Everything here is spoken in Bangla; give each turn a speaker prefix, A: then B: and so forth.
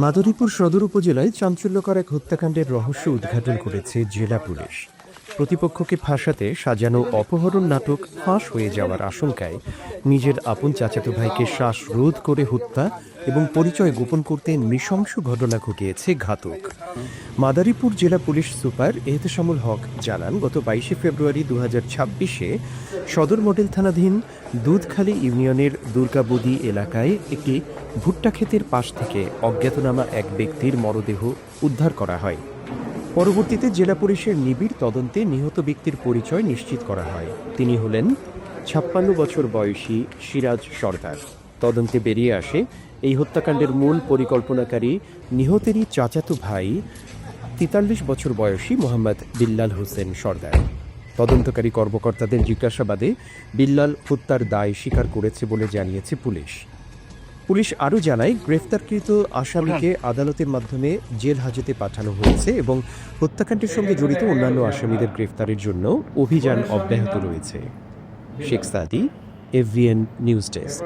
A: মাদারীপুর সদর উপজেলায় চাঞ্চল্যকর এক হত্যাকাণ্ডের রহস্য উদ্ঘাটন করেছে জেলা পুলিশ। প্রতিপক্ষকে ফাঁসাতে সাজানো অপহরণ নাটক ফাঁস হয়ে যাওয়ার আশঙ্কায় নিজের আপন চাচাতো ভাইকে শ্বাসরোধ করে হত্যা এবং পরিচয় গোপন করতে নৃশংস ঘটনা ঘটিয়েছে ঘাতক। মাদারীপুর জেলা পুলিশ সুপার এহতেশামুল হক জানান, গত 22 ফেব্রুয়ারি 2026-এ সদর মডেল থানাধীন দুধখালী ইউনিয়নের দুর্গাবুদি এলাকায় একটি ভুট্টা ক্ষেতের পাশ থেকে অজ্ঞাতনামা এক ব্যক্তির মরদেহ উদ্ধার করা হয়। পরবর্তীতে জেলা পুলিশের নিবিড় তদন্তে নিহত ব্যক্তির পরিচয় নিশ্চিত করা হয়। তিনি হলেন 56 বছর বয়সী সিরাজ সরদার। তদন্তে বেরিয়ে আসে, এই হত্যাকাণ্ডের মূল পরিকল্পনাকারী নিহতেরই চাচাতো ভাই 43 বছর বয়সী মোহাম্মদ বিল্লাল হোসেন সরদার। তদন্তকারী কর্মকর্তাদের জিজ্ঞাসাবাদে বিল্লাল হত্যার দায় স্বীকার করেছে বলে জানিয়েছে পুলিশ আরও জানায়, গ্রেফতারকৃত আসামিকে আদালতের মাধ্যমে জেল হাজতে পাঠানো হয়েছে এবং হত্যাকাণ্ডের সঙ্গে জড়িত অন্যান্য আসামিদের গ্রেফতারের জন্য অভিযান অব্যাহত রয়েছে। শেখ সাদি, এফবিএন নিউজ ডেস্ক।